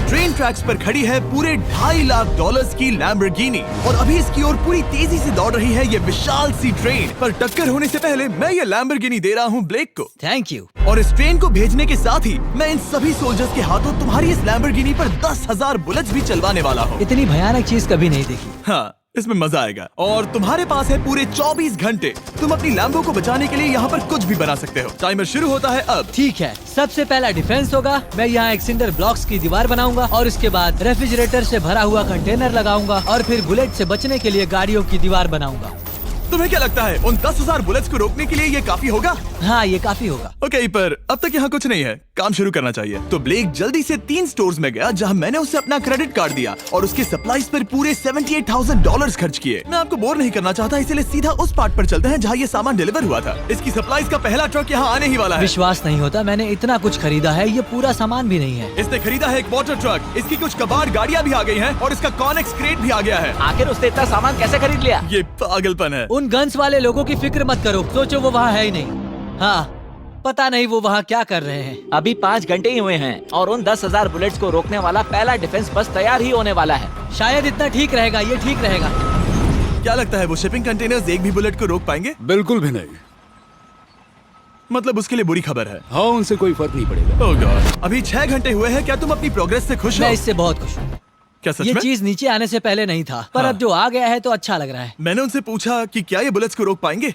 Train tracks पर खड़ी है पूरे $2.5 लाख की लैम्बोर्गिनी और अभी इसकी ओर पूरी तेजी से दौड़ रही है ये विशाल सी ट्रेन। पर टक्कर होने से पहले मैं ये लैम्बोर्गिनी दे रहा हूँ ब्लेक को। Thank you. और इस ट्रेन को भेजने के साथ ही मैं इन सभी सोल्जर्स के हाथों तुम्हारी इस लैम्बोर्गिनी पर 10,000 बुलेट्स भी चलवाने वाला हूँ। इतनी भयानक चीज कभी नहीं देखी। हाँ, इसमें मजा आएगा। और तुम्हारे पास है पूरे 24 घंटे। तुम अपनी लैम्बो को बचाने के लिए यहाँ पर कुछ भी बना सकते हो। टाइमर शुरू होता है अब। ठीक है, सबसे पहला डिफेंस होगा। मैं यहाँ एक सिंडर ब्लॉक्स की दीवार बनाऊंगा और इसके बाद रेफ्रिजरेटर से भरा हुआ कंटेनर लगाऊंगा और फिर बुलेट से बचने के लिए गाड़ियों की दीवार बनाऊंगा। तुम्हें क्या लगता है उन 10,000 बुलेट्स को रोकने के लिए ये काफी होगा? हाँ, ये काफी होगा। ओके, पर अब तक यहाँ कुछ नहीं है, काम शुरू करना चाहिए। तो ब्लेक जल्दी से 3 स्टोर्स में गया जहाँ मैंने उसे अपना क्रेडिट कार्ड दिया और उसके सप्लाईज पर पूरे $78,000 खर्च किए। मैं आपको बोर नहीं करना चाहता, इसलिए सीधा उस पार्ट पर चलते हैं जहाँ ये सामान डिलीवर हुआ था। इसकी सप्लाईज का पहला ट्रक यहाँ आने ही वाला है। विश्वास नहीं होता, मैंने इतना कुछ खरीदा है, ये पूरा सामान भी नहीं है। इसने खरीदा है एक वाटर ट्रक, इसकी कुछ कबाड़ गाड़ियाँ भी आ गई हैं और इसका कॉनेक्स क्रेट भी आ गया है। आखिर उसने इतना सामान कैसे खरीद लिया? ये पागलपन है। उन गन्स वाले लोगों की फिक्र मत करो, सोचो वो वहाँ है ही नहीं। हाँ, पता नहीं वो वहाँ क्या कर रहे हैं। अभी 5 घंटे ही हुए हैं और उन 10,000 बुलेट्स को रोकने वाला पहला डिफेंस बस तैयार ही होने वाला है। शायद इतना ठीक रहेगा, ये ठीक रहेगा। क्या लगता है वो शिपिंग कंटेनर्स एक भी बुलेट को रोक पाएंगे? बिल्कुल भी नहीं। मतलब उसके लिए बुरी खबर है। हाँ, उनसे कोई फर्क नहीं पड़ेगा। ओह गॉड, अभी 6 घंटे हुए हैं। क्या तुम अपनी प्रोग्रेस से खुश हो? मैं इससे बहुत खुश हूँ। क्या सच ये में? चीज नीचे आने से पहले नहीं था, पर हाँ। अब जो आ गया है तो अच्छा लग रहा है। मैंने उनसे पूछा कि क्या ये बुलेट्स को रोक पाएंगे।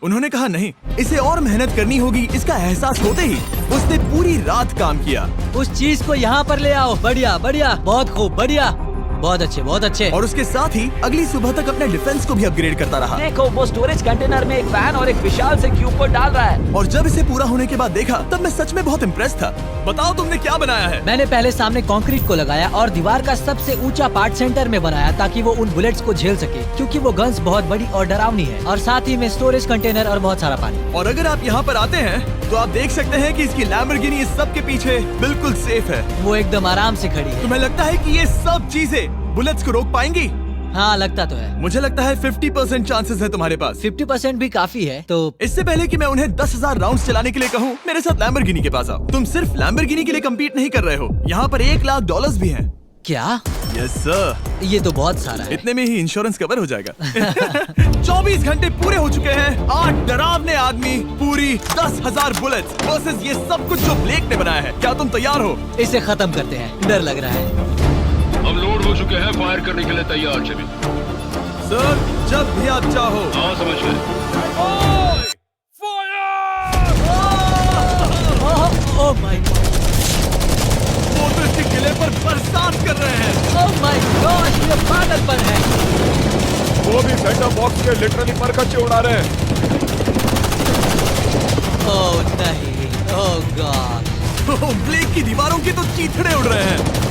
उन्होंने कहा नहीं, इसे और मेहनत करनी होगी। इसका एहसास होते ही उसने पूरी रात काम किया। उस चीज को यहाँ पर ले आओ। बढ़िया बढ़िया, बहुत खूब, बढ़िया, बहुत अच्छे, बहुत अच्छे। और उसके साथ ही अगली सुबह तक अपने डिफेंस को भी अपग्रेड करता रहा। देखो, वो स्टोरेज कंटेनर में एक फैन और एक विशाल से क्यूब को डाल रहा है। और जब इसे पूरा होने के बाद देखा तब मैं सच में बहुत इम्प्रेस था। बताओ तुमने क्या बनाया है? मैंने पहले सामने कंक्रीट को लगाया और दीवार का सबसे ऊंचा पार्ट सेंटर में बनाया ताकि वो उन बुलेट्स को झेल सके, क्योंकि वो गन्स बहुत बड़ी और डरावनी है। और साथ ही में स्टोरेज कंटेनर और बहुत सारा पानी। और अगर आप यहाँ पर आते हैं तो आप देख सकते हैं कि इसकी लैम्बोर्गिनी इस सब के पीछे बिल्कुल सेफ है। वो एकदम आराम से खड़ी है। तुम्हें लगता है कि ये सब चीजें बुलेट्स को रोक पाएंगी? हाँ, लगता तो है। मुझे लगता है 50% चांसेस है तुम्हारे पास। 50% भी काफी है। तो इससे पहले कि मैं उन्हें 10,000 राउंड्स चलाने के लिए कहूँ, मेरे साथ लैम्बोर्गिनी के पास आओ। तुम सिर्फ लैम्बोर्गिनी के लिए कम्पीट नहीं कर रहे हो, यहाँ पर $1 लाख भी हैं। क्या? Yes sir. ये तो बहुत सारा है। इतने में ही इंश्योरेंस कवर हो जाएगा। 24 घंटे पूरे हो चुके हैं। 8 डरावने आदमी, पूरी 10,000 बुलेट्स वर्सेस ये सब कुछ जो ब्लेक ने बनाया है। क्या तुम तैयार हो? इसे खत्म करते हैं, डर लग रहा है। हम लोड हो चुके हैं, फायर करने के लिए तैयार। चलिए सर, जब भी आप चाहो। हाँ, समझ गए। ओह माय गॉड, वो तो इसके किले पर बरसात कर रहे हैं। ओह माय गॉड, ये पागलपन है। वो भी सेटअप बॉक्स के लिटरली पर कच्चे उड़ा रहे हैं। ओह नहीं, ओह गॉड। ब्लेक की दीवारों के तो चीथड़े उड़ रहे हैं।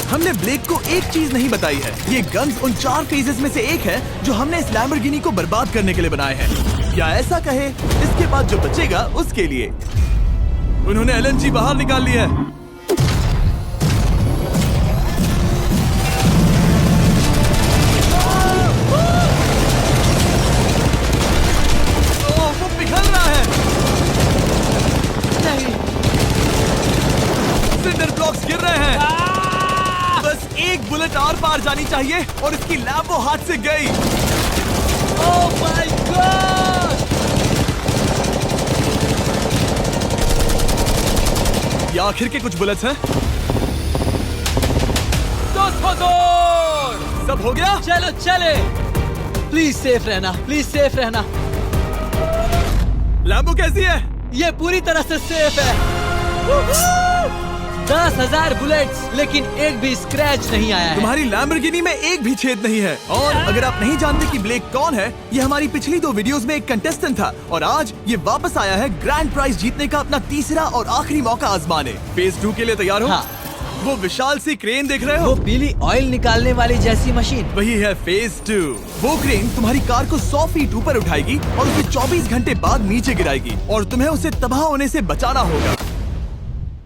हमने ब्लेक को एक चीज नहीं बताई है, ये गन्स उन 4 फेजेस में से एक है जो हमने इस लैम्बोर्गिनी को बर्बाद करने के लिए बनाए हैं। या ऐसा कहे, इसके बाद जो बचेगा उसके लिए। उन्होंने LNG बाहर निकाल लिया है। वो पिघल रहा है। नहीं, सिंडर ब्लॉक्स गिर रहे हैं। बस एक बुलेट आर पार जानी चाहिए और इसकी लैम्बो हाथ से गई। Oh my God. ये आखिर के कुछ बुलेट्स हैं। सब हो गया? चलो चले। प्लीज सेफ रहना, प्लीज सेफ रहना। लैम्बो कैसी है? ये पूरी तरह से सेफ है। 10,000 बुलेट्स, लेकिन एक भी स्क्रैच नहीं आया है। तुम्हारी लैम्बोर्गिनी में एक भी छेद नहीं है। और अगर आप नहीं जानते कि ब्लेक कौन है, ये हमारी पिछली 2 वीडियोस में एक कंटेस्टेंट था और आज ये वापस आया है ग्रैंड प्राइज जीतने का अपना तीसरा और आखिरी मौका आजमाने। फेज 2 के लिए तैयार हो? हाँ। वो विशाल सी क्रेन देख रहे वो हो? पीली ऑयल निकालने वाली जैसी मशीन। वही है फेज 2। वो क्रेन तुम्हारी कार को 100 फीट ऊपर उठाएगी और उसे 24 घंटे बाद नीचे गिराएगी और तुम्हें उसे तबाह होने से बचाना होगा।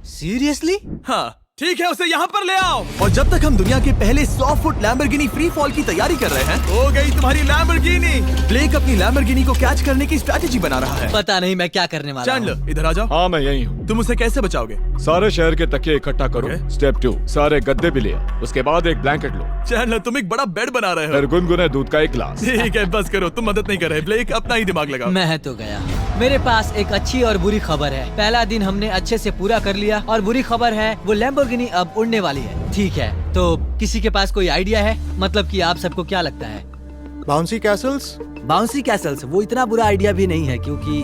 सीरियसली? हाँ, ठीक है, उसे यहाँ पर ले आओ। और जब तक हम दुनिया के पहले 100 फुट लैम्बोर्गिनी फ्री फॉल की तैयारी कर रहे हैं, हो गई तुम्हारी लैम्बोर्गिनी। ब्लेक अपनी लैम्बोर्गिनी को कैच करने की स्ट्रैटेजी बना रहा है। पता नहीं मैं क्या करने वाला हूँ। चैंडलर, इधर आ जाओ। हाँ, मैं यही हूँ। तुम उसे कैसे बचाओगे? सारे शहर के तकिए इकट्ठा करो। Okay. स्टेप 2, सारे गद्दे भी ले आओ। उसके बाद एक ब्लैंकेट लो। चैंडलर, तुम एक बड़ा बेड बना रहे हो। फिर गुनगुने दूध का एक गिलास। ठीक है, बस करो, तुम मदद नहीं कर रहे। ब्लेक, अपना ही दिमाग लगाओ। मैं तो गया। मेरे पास एक अच्छी और बुरी खबर है। पहला दिन हमने अच्छे से पूरा कर लिया और बुरी खबर है वो लैम्बोर्गिनी अब उड़ने वाली है। ठीक है, तो किसी के पास कोई आइडिया है? मतलब कि आप सबको क्या लगता है? Bouncy Castle's? बाउंसी कैसल्स वो इतना बुरा आइडिया भी नहीं है, क्योंकि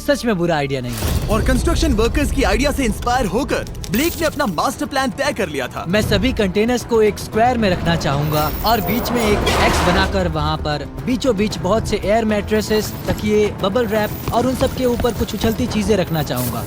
सच में बुरा आइडिया नहीं है। और कंस्ट्रक्शन वर्कर्स की आइडिया से इंस्पायर होकर ब्लेक ने अपना मास्टर प्लान तय कर लिया था। मैं सभी कंटेनर्स को एक स्क्वायर में रखना चाहूंगा और बीच में एक एक्स बनाकर वहाँ पर बीचों बीच बहुत से एयर मैट्रेसेस, तकिए, बबल रैप और उन सब के ऊपर कुछ उछलती चीजें रखना चाहूंगा।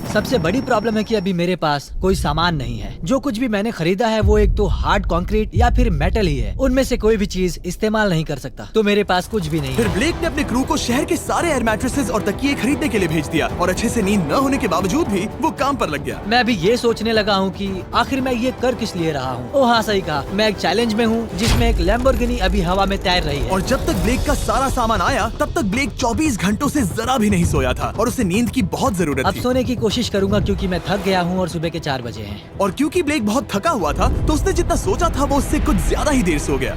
सबसे बड़ी प्रॉब्लम है कि अभी मेरे पास कोई सामान नहीं है। जो कुछ भी मैंने खरीदा है वो एक तो हार्ड कंक्रीट या फिर मेटल ही है। उनमें से कोई भी चीज इस्तेमाल नहीं कर सकता, तो मेरे पास कुछ भी नहीं फिर है। ब्लेक ने अपने क्रू को शहर के सारे एयर मैट्रेसेस और तकिए खरीदने के लिए भेज दिया और अच्छे से नींद न होने के बावजूद भी वो काम पर लग गया। मैं अभी ये सोचने लगा हूँ कि आखिर मैं ये कर किस लिए रहा हूँ। ओह हाँ, सही कहा, मैं एक चैलेंज में हूँ जिसमें एक लैम्बोर्गिनी अभी हवा में तैर रही है। और जब तक ब्लेक का सारा सामान आया तब तक ब्लेक 24 घंटों से जरा भी नहीं सोया था और उसे नींद की बहुत जरूरत अब थी। सोने की कोशिश करूंगा क्योंकि मैं थक गया हूँ और सुबह के 4 बजे हैं। और क्योंकि ब्लेक बहुत थका हुआ था तो उसने जितना सोचा था वो उससे कुछ ज्यादा ही देर सो गया।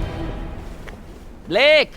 ब्लेक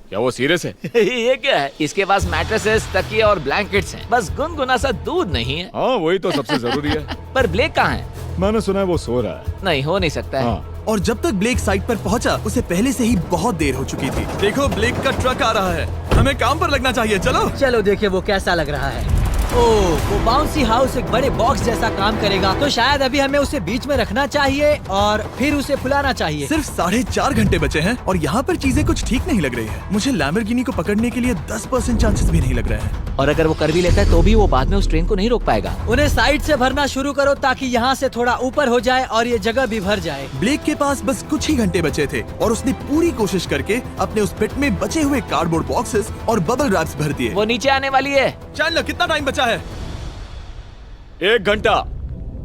क्या वो सीरियस है? ये क्या है? इसके पास मैट्रेसेस, तकिए और ब्लैंकेट्स हैं। बस गुनगुना सा दूध नहीं है। हाँ, वही तो सबसे जरूरी है। पर ब्लेक कहाँ है? मैंने सुना है वो सो रहा है। नहीं, हो नहीं सकता है। हाँ, और जब तक ब्लेक साइट पर पहुंचा उसे पहले से ही बहुत देर हो चुकी थी। देखो, ब्लेक का ट्रक आ रहा है, हमें काम पर लगना चाहिए। चलो चलो देखिए वो कैसा लग रहा है। ओह, वो बाउंसी हाउस एक बड़े बॉक्स जैसा काम करेगा, तो शायद अभी हमें उसे बीच में रखना चाहिए और फिर उसे फुलाना चाहिए। सिर्फ 4.5 घंटे बचे हैं और यहाँ पर चीजें कुछ ठीक नहीं लग रही है। मुझे लैम्बोर्गिनी को पकड़ने के लिए 10% चांसेस भी नहीं लग रहे हैं। और अगर वो कर भी लेता है तो भी वो बाद में उस ट्रेन को नहीं रोक पाएगा। उन्हें साइड से भरना शुरू करो ताकि यहाँ से थोड़ा ऊपर हो जाए और ये जगह भी भर जाए। ब्लेक के पास बस कुछ ही घंटे बचे थे और उसने पूरी कोशिश करके अपने उस पिट में बचे हुए कार्डबोर्ड बॉक्सेस और बबल रैप्स भर दिए। वो नीचे आने वाली है। चैंडलर, कितना टाइम बचा है? 1 घंटा।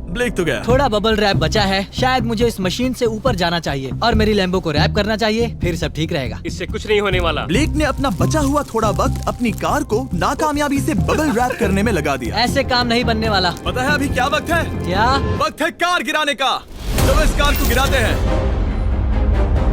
ब्लेक तो गया। थोड़ा बबल रैप बचा है। शायद मुझे इस मशीन से ऊपर जाना चाहिए और मेरी लैम्बो को रैप करना चाहिए, फिर सब ठीक रहेगा। इससे कुछ नहीं होने वाला। ब्लेक ने अपना बचा हुआ थोड़ा वक्त अपनी कार को नाकामयाबी से बबल रैप करने में लगा दिया। ऐसे काम नहीं बनने वाला। पता है अभी क्या वक्त है? क्या? वक्त है कार गिराने का। चलो इस कार को गिराते हैं।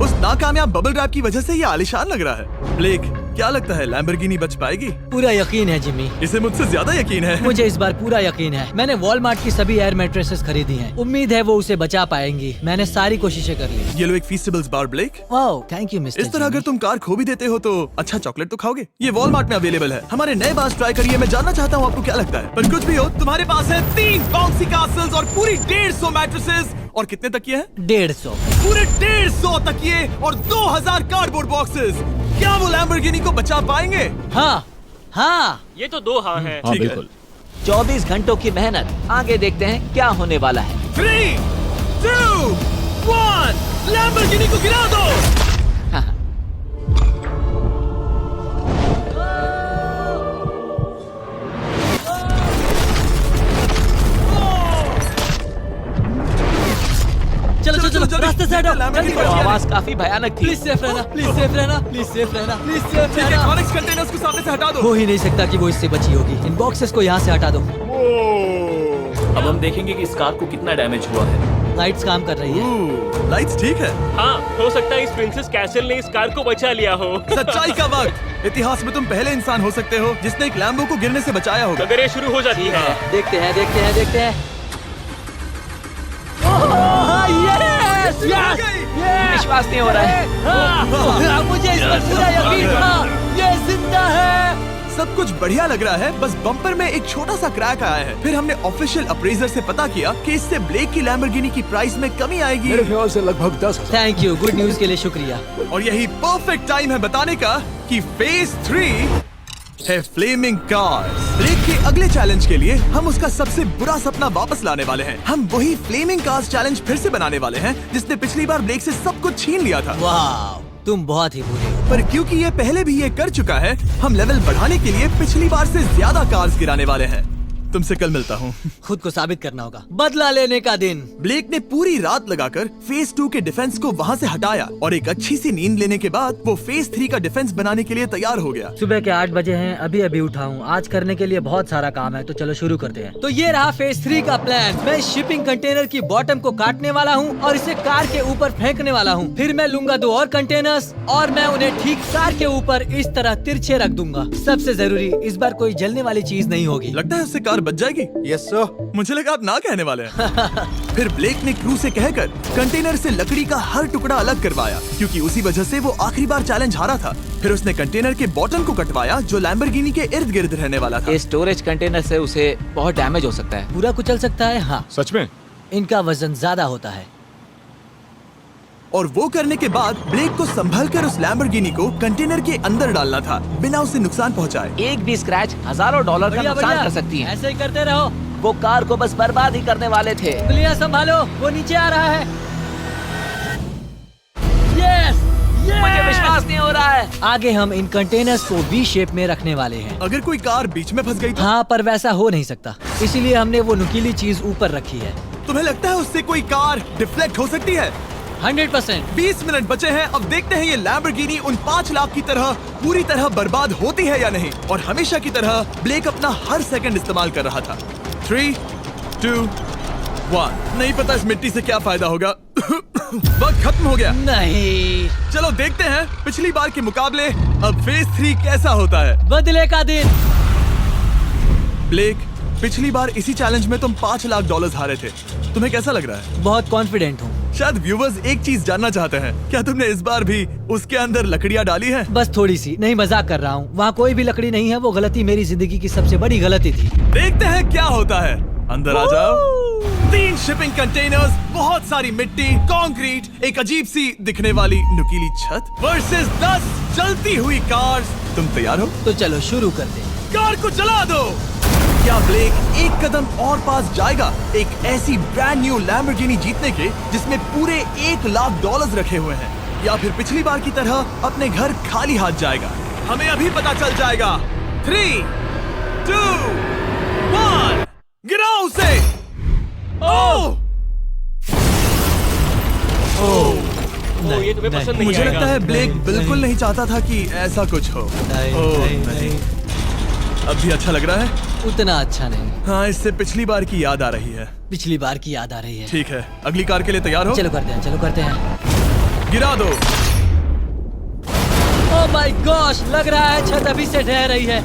उस नाकामयाब बबल रैप की वजह से ये आलिशान लग रहा है। ब्लेक, क्या लगता है लैम्बोर्गिनी बच पाएगी? पूरा यकीन है जिमी, इसे मुझसे ज्यादा यकीन है। मुझे इस बार पूरा यकीन है। मैंने वॉलमार्ट की सभी एयर मैट्रेसेस खरीदी हैं। उम्मीद है वो उसे बचा पाएंगी। मैंने सारी कोशिशें कर ली। ये लो एक फीस्टेबल्स बार ब्लेक। वाह, थैंक यू मिस्टर। इस तरह अगर तुम कार खो भी देते हो तो अच्छा चॉकलेट तो खाओगे। ये वॉलमार्ट में अवेलेबल है। हमारे नए बार्स ट्राई करिए। मैं जानना चाहता हूँ आपको क्या लगता है। पर कुछ भी हो, तुम्हारे पास है 3 बाउंसी कासल्स और पूरी 150 मैट्रेसेस और कितने तकिए हैं? 150। पूरे 150 तकिए और 2000 कार्डबोर्ड बॉक्सेस। क्या वो लैम्बोर्गिनी को बचा पाएंगे? हाँ हाँ, ये तो 2 हाँ है। हाँ, ठीक है। बिल्कुल। 24 घंटों की मेहनत, आगे देखते हैं क्या होने वाला है। 3, 2, 1, लैम्बोर्गिनी को गिरा दो। चलो चलो चलो, रास्ते से हटो, जल्दी वो करो। आवाज काफी भयानक थी। प्लीज सेफ रहना, प्लीज सेफ रहना, प्लीज सेफ रहना, प्लीज सेफ ठीक है, रहना। कॉनिक्स कंटेनर्स को सामने से हटा दो। हो ही नहीं सकता कि वो इससे बची होगी। इन बॉक्सेस को यहाँ से हटा दो। अब हम देखेंगे कि इस कार को कितना डैमेज हुआ है। लाइट्स काम कर रही है। लाइट्स ठीक है। हाँ, हो सकता है इस प्रिंसेस कैसल ने इस कार को बचा लिया हो। सच्चाई का वक्त। इतिहास में तुम पहले इंसान हो सकते हो जिसने एक लैम्बो को गिरने से बचाया होगा। अगर ये शुरू हो जाती है। देखते हैं देखते हैं देखते हैं। यस यस विश्वास नहीं हो रहा है। मुझे इस पर पूरा यकीन था। ये जिंदा है। सब कुछ बढ़िया लग रहा है, बस बम्पर में एक छोटा सा क्रैक आया है। फिर हमने ऑफिशियल अप्रेजर से पता किया कि इससे ब्लेक की लैम्बोर्गिनी की प्राइस में कमी आएगी। मेरे ख्याल से लगभग 10,000। थैंक यू, गुड न्यूज के लिए शुक्रिया। और यही परफेक्ट टाइम है बताने का कि फेज 3 है फ्लेमिंग कार्स। ब्लेक के अगले चैलेंज के लिए हम उसका सबसे बुरा सपना वापस लाने वाले हैं। हम वही फ्लेमिंग कार्स चैलेंज फिर से बनाने वाले हैं जिसने पिछली बार ब्लेक से सब कुछ छीन लिया था। वाह, तुम बहुत ही बुरे हो। पर क्योंकि ये पहले भी ये कर चुका है, हम लेवल बढ़ाने के लिए पिछली बार से ज्यादा कार्स गिराने वाले हैं। तुमसे कल मिलता हूँ। खुद को साबित करना होगा। बदला लेने का दिन। ब्लेक ने पूरी रात लगाकर फेज 2 के डिफेंस को वहाँ से हटाया और एक अच्छी सी नींद लेने के बाद वो फेज 3 का डिफेंस बनाने के लिए तैयार हो गया। सुबह के 8 बजे हैं, अभी अभी उठा हूँ। आज करने के लिए बहुत सारा काम है, तो चलो शुरू करते हैं। तो ये रहा फेज 3 का प्लान। मैं शिपिंग कंटेनर की बॉटम को काटने वाला हूँ और इसे कार के ऊपर फेंकने वाला हूँ। फिर मैं लूंगा 2 और कंटेनर्स और मैं उन्हें ठीक कार के ऊपर इस तरह तिरछे रख दूंगा। सबसे जरूरी, इस बार कोई जलने वाली चीज नहीं होगी। लगता है उससे कार बच जाएगी। Yes sir. मुझे लगा आप ना कहने वाले हैं। फिर ब्लेक ने क्रू से कहकर कंटेनर से लकड़ी का हर टुकड़ा अलग करवाया, क्योंकि उसी वजह से वो आखिरी बार चैलेंज हारा था। फिर उसने कंटेनर के बॉटम को कटवाया जो लैम्बोर्गिनी के इर्द गिर्द रहने वाला था। ये स्टोरेज कंटेनर से उसे बहुत डैमेज हो सकता है। पूरा कुचल सकता है। हाँ, सच में? इनका वजन ज्यादा होता है। और वो करने के बाद ब्लेक को संभल कर उस लैम्बोर्गिनी को कंटेनर के अंदर डालना था बिना उसे नुकसान पहुंचाए। एक भी स्क्रैच हजारों डॉलर का बढ़िया, नुकसान बढ़िया। कर सकती है। ऐसे ही करते रहो। वो कार को बस बर्बाद ही करने वाले थे। उंगलियां संभालो, वो नीचे आ रहा है। यस, मुझे विश्वास नहीं हो रहा है। आगे हम इन कंटेनर्स को वी शेप में रखने वाले हैं। अगर कोई कार बीच में फंस गई तो हाँ, पर वैसा हो नहीं सकता, इसीलिए हमने वो नुकीली चीज ऊपर रखी है। तुम्हें लगता है उससे कोई कार डिफ्लेक्ट हो सकती है? 100%। 20 मिनट बचे हैं। अब देखते हैं ये लैम्बोर्गिनी उन 5 लाख की तरह पूरी तरह बर्बाद होती है या नहीं। और हमेशा की तरह ब्लेक अपना हर सेकंड इस्तेमाल कर रहा था। 3, 2, 1। नहीं पता इस मिट्टी से क्या फायदा होगा। वक्त खत्म हो गया। नहीं, चलो देखते हैं पिछली बार के मुकाबले अब फेज 3 कैसा होता है। बदले का दिन। ब्लेक, पिछली बार इसी चैलेंज में तुम $5 लाख हारे थे। तुम्हें कैसा लग रहा है? बहुत कॉन्फिडेंट हूँ। शायद व्यूवर्स एक चीज जानना चाहते हैं, क्या तुमने इस बार भी उसके अंदर लकड़ियाँ डाली हैं? बस थोड़ी सी, नहीं मजाक कर रहा हूँ। वहाँ कोई भी लकड़ी नहीं है। वो गलती मेरी जिंदगी की सबसे बड़ी गलती थी। देखते हैं क्या होता है। अंदर आ जाओ। 3 शिपिंग कंटेनर्स, बहुत सारी मिट्टी, कंक्रीट, एक अजीब सी दिखने वाली नुकीली छत वर्सेस 10 जलती हुई कार्स। तुम तैयार हो? तो चलो शुरू करते हैं। कार को जला दो। क्या ब्लेक एक कदम और पास जाएगा एक ऐसी ब्रांड न्यू लैम्बोर्गिनी जीतने के जिसमें पूरे $1 लाख रखे हुए हैं, या फिर पिछली बार की तरह अपने घर खाली हाथ जाएगा? हमें अभी पता चल जाएगा। 3, 2, 1, गिराओ उसे। ओह! ओ, ये तुम्हें पसंद नहीं मुझे आएगा। लगता है ब्लेक बिल्कुल नहीं चाहता था कि ऐसा कुछ हो। ओह, नहीं। अब भी अच्छा लग रहा है? उतना अच्छा नहीं। हाँ, इससे पिछली बार की याद आ रही है। पिछली बार की याद आ रही है। ठीक है, अगली कार के लिए तैयार हो? चलो करते हैं, चलो करते हैं। गिरा दो। ओह माय गॉश, लग रहा है छत अभी से ढह रही है।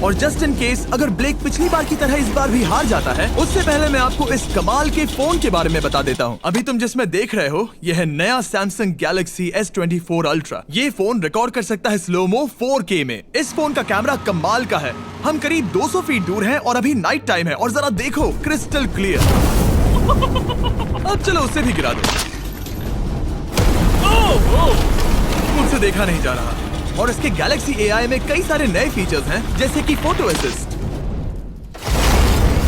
और जस्ट इन केस अगर ब्लेक पिछली बार की तरह इस बार भी हार जाता है, उससे पहले मैं आपको इस कमाल के फोन के बारे में बता देता हूँ। अभी तुम जिसमें देख रहे हो, यह है नया सैमसंग गैलेक्सी S24 अल्ट्रा। ये फोन रिकॉर्ड कर सकता है स्लोमो 4K में। इस फोन का कैमरा कमाल का है। हम करीब 200 फीट दूर हैं और अभी नाइट टाइम है और जरा देखो, क्रिस्टल क्लियर। अब चलो उसे भी गिरा दो। मुझसे देखा नहीं जा रहा। और इसके गैलेक्सी AI में कई सारे नए फीचर्स हैं, जैसे कि फोटो असिस्ट।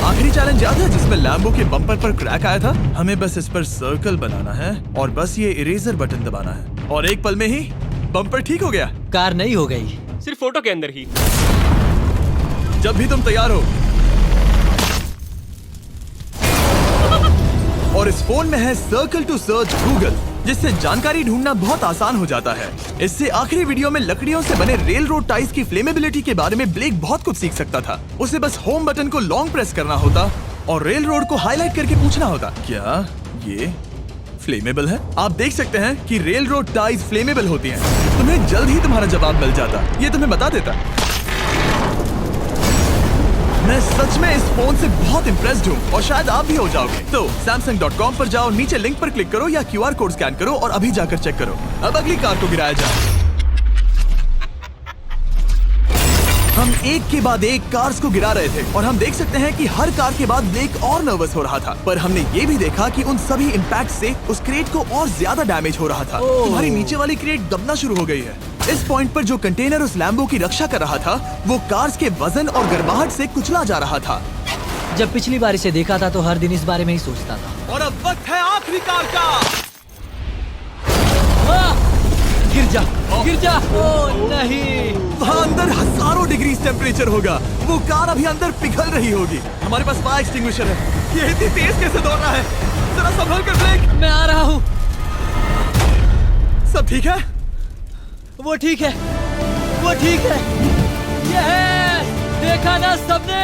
आखिरी चैलेंज याद है जिसमें लैम्बो के बम्पर पर क्रैक आया था? हमें बस इस पर सर्कल बनाना है और बस ये इरेजर बटन दबाना है और एक पल में ही बम्पर ठीक हो गया। कार नहीं हो गई। सिर्फ फोटो के अंदर ही। जब भी तुम तैयार हो। और इस फोन में है सर्कल टू सर्च गूगल, जिससे जानकारी ढूंढना बहुत आसान हो जाता है। इससे आखिरी वीडियो में लकड़ियों से बने रेल रोड टाइज की फ्लेमेबिलिटी के बारे में ब्लेक बहुत कुछ सीख सकता था। उसे बस होम बटन को लॉन्ग प्रेस करना होता और रेल रोड को हाईलाइट करके पूछना होता, क्या ये फ्लेमेबल है? आप देख सकते हैं कि रेल रोड टाइज फ्लेमेबल होती हैं। तुम्हें जल्द ही तुम्हारा जवाब मिल जाता। ये तुम्हें बता देता। मैं सच में इस फोन से बहुत इम्प्रेस्ड हूँ और शायद आप भी हो जाओगे। तो Samsung.com पर जाओ, नीचे लिंक पर क्लिक करो या QR कोड स्कैन करो और अभी जाकर चेक करो। अब अगली कार को गिराया जाए। हम एक के बाद एक कार्स को गिरा रहे थे और हम देख सकते हैं कि हर कार के बाद ब्लेक और नर्वस हो रहा था, पर हमने ये भी देखा कि उन सभी इम्पैक्ट से उस क्रेट को और ज्यादा डैमेज हो रहा था। तुम्हारी नीचे वाली क्रेट दबना शुरू हो गई है। इस पॉइंट पर जो कंटेनर उस लैम्बो की रक्षा कर रहा था, वो कार्स के वजन और गर्माहट से कुचला जा रहा था। जब पिछली बार इसे देखा था तो हर दिन इस बारे में ही सोचता था। और अब वक्त है आखिरी कार का। गिर जा, गिर जा। ओ नहीं। वहाँ अंदर हजारों डिग्री टेम्परेचर होगा। वो कार अभी अंदर पिघल रही होगी। हमारे पास फायर एक्सटिंग्विशर है। ये इतनी तेज कैसे दौड़ रहा है? जरा संभल कर ब्रेक। मैं आ रहा हूँ। सब ठीक है? वो ठीक है, वो ठीक है। ये है, देखा ना सबने।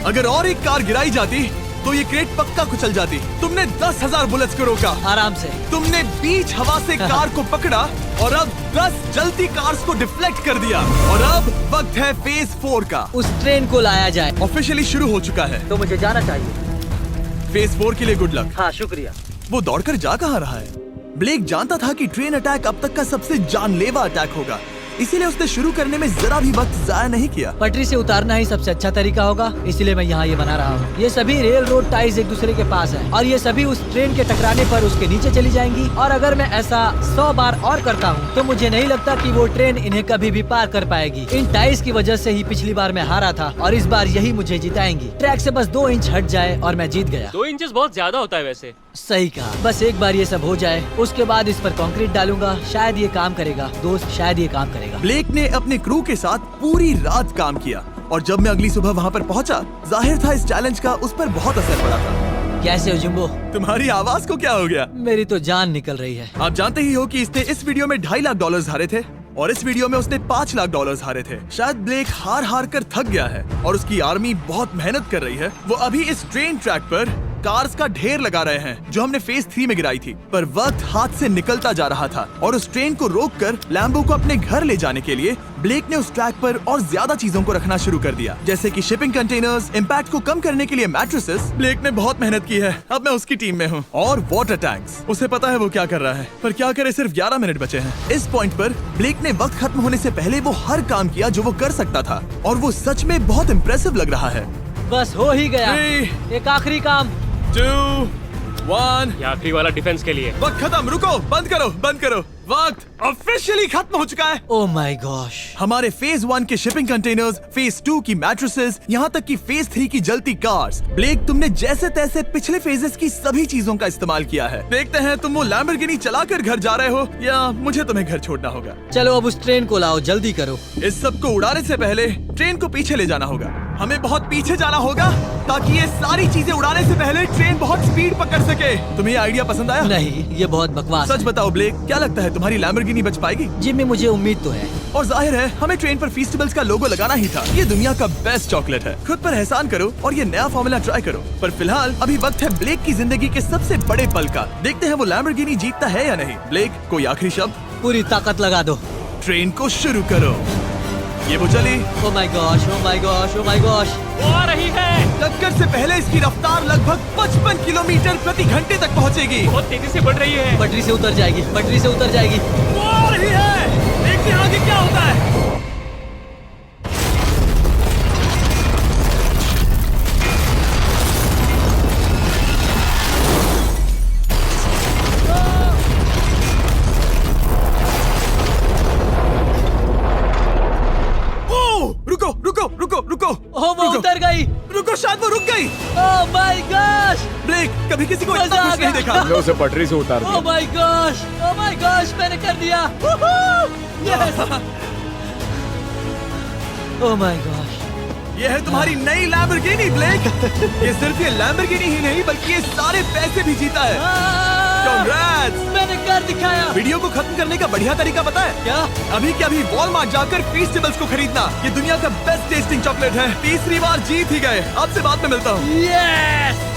अगर और एक कार गिराई जाती तो ये क्रेट पक्का कुचल जाती। तुमने 10,000 बुलेट्स को रोका। आराम से। तुमने बीच हवा से कार को पकड़ा और अब 10 जलती कार्स को डिफ्लेक्ट कर दिया। और अब वक्त है फेज 4 का। उस ट्रेन को लाया जाए। ऑफिशियली शुरू हो चुका है। तो मुझे जाना चाहिए। फेज 4 के लिए गुड लक। हाँ, शुक्रिया। वो दौड़कर जा कहाँ रहा है? ब्लेक जानता था कि ट्रेन अटैक अब तक का सबसे जानलेवा अटैक होगा, इसीलिए उसने शुरू करने में जरा भी वक्त जाया नहीं किया। पटरी से उतारना ही सबसे अच्छा तरीका होगा, इसलिए मैं यहाँ ये बना रहा हूँ। ये सभी रेल रोड टाइज एक दूसरे के पास है और ये सभी उस ट्रेन के टकराने पर उसके नीचे चली जाएंगी। और अगर मैं ऐसा 100 बार और करता हूँ तो मुझे नहीं लगता कि वो ट्रेन इन्हें कभी भी पार कर पाएगी। इन टाइज की वजह से ही पिछली बार मैं हारा था और इस बार यही मुझे जिताएंगी। ट्रैक से बस 2 इंच हट जाए और मैं जीत गया। 2 इंचेस बहुत ज्यादा होता है वैसे। सही कहा। बस एक बार ये सब हो जाए, उसके बाद इस पर कंक्रीट डालूंगा। शायद ये काम करेगा दोस्त, शायद ये काम करेगा। ब्लेक ने अपने क्रू के साथ पूरी रात काम किया और जब मैं अगली सुबह वहाँ पर पहुँचा, जाहिर था इस चैलेंज का उस पर बहुत असर पड़ा था। कैसे हो जिम्बो? तुम्हारी आवाज को क्या हो गया? मेरी तो जान निकल रही है। आप जानते ही हो कि इसने इस वीडियो में $2.5 लाख हारे थे और इस वीडियो में उसने $5 लाख हारे थे। शायद ब्लेक हार कर थक गया है और उसकी आर्मी बहुत मेहनत कर रही है। वो अभी इस ट्रेन ट्रैक पर कार्स का ढेर लगा रहे हैं जो हमने फेज 3 में गिराई थी, पर वक्त हाथ से निकलता जा रहा था और उस ट्रेन को रोककर लैम्बो को अपने घर ले जाने के लिए ब्लेक ने उस ट्रैक पर और ज्यादा चीजों को रखना शुरू कर दिया, जैसे कि शिपिंग कंटेनर्स, इम्पैक्ट को कम करने के लिए मैट्रेसेस। ब्लेक ने बहुत मेहनत की है, अब मैं उसकी टीम में हूँ। और वाटर टैंक्स, उसे पता है वो क्या कर रहा है, पर क्या करे, सिर्फ 11 मिनट बचे हैं। इस पॉइंट पर ब्लेक ने वक्त खत्म होने से पहले वो हर काम किया जो वो कर सकता था और वो सच में बहुत इम्प्रेसिव लग रहा है। बस हो ही गया। 3, एक आखिरी काम। 2, 1। ये आखिरी वाला डिफेंस के लिए। वक्त खत्म, रुको, बंद करो, बंद करो। वक्त ऑफिशियली खत्म हो चुका है। Oh my gosh. हमारे फेज 1 के शिपिंग कंटेनर्स, फेज 2 की मैट्रेसेस, यहाँ तक कि फेज 3 की जलती कार्स। ब्लेक, तुमने जैसे तैसे पिछले फेजेस की सभी चीजों का इस्तेमाल किया है। देखते हैं तुम वो लैम्बोर्गिनी चलाकर घर जा रहे हो या मुझे तुम्हें घर छोड़ना होगा। चलो अब उस ट्रेन को लाओ, जल्दी करो। इस सब को उड़ाने से पहले ट्रेन को पीछे ले जाना होगा। हमें बहुत पीछे जाना होगा ताकि ये सारी चीजें उड़ाने से पहले ट्रेन बहुत स्पीड पकड़ सके। तुम्हें ये आइडिया पसंद आया? नहीं, ये बहुत बकवास सच है। बताओ ब्लेक, क्या लगता है तुम्हारी लैम्बोर्गिनी बच पाएगी? जिम्मी, मुझे उम्मीद तो है। और जाहिर है हमें ट्रेन पर फेस्टिवल्स का लोगो लगाना ही था। ये दुनिया का बेस्ट चॉकलेट है। खुद पर एहसान करो और ये नया फॉर्मूला ट्राई करो। पर फिलहाल अभी वक्त है ब्लेक की जिंदगी के सबसे बड़े पल का। देखते हैं वो लैम्बोर्गिनी जीतता है या नहीं। ब्लेक, कोई आखिरी शब्द? पूरी ताकत लगा दो। ट्रेन को शुरू करो। ये वो चली। Oh my gosh, oh my gosh, oh my gosh. वो आ रही है। टक्कर से पहले इसकी रफ्तार लगभग 55 किलोमीटर प्रति घंटे तक पहुंचेगी। बहुत तेजी से बढ़ रही है। पटरी से उतर जाएगी, पटरी से उतर जाएगी। वो आ रही है। देखते हैं आगे क्या होता है। रुको। ओह, वो उतर गई। रुको, शायद वो रुक गई। Oh my gosh. ब्लेक, कभी किसी को इतना मजा आ खुश नहीं गया। देखा। हमने उसे पटरी से उतार ओह दिया। My gosh, oh my gosh, मैंने कर दिया। यस। Oh my gosh. ये है तुम्हारी नई लैम्बोर्गिनी ब्लेक। ये सिर्फ ये लैम्बोर्गिनी ही नहीं बल्कि ये सारे पैसे भी जीता है। Congrats! मैंने कर दिखाया। वीडियो को खत्म करने का बढ़िया तरीका पता है क्या? अभी के अभी वॉलमार्ट जाकर फेस्टिवल्स को खरीदना। ये दुनिया का बेस्ट टेस्टिंग चॉकलेट है। तीसरी बार जीत ही गए। आपसे बाद में मिलता हूँ। यस।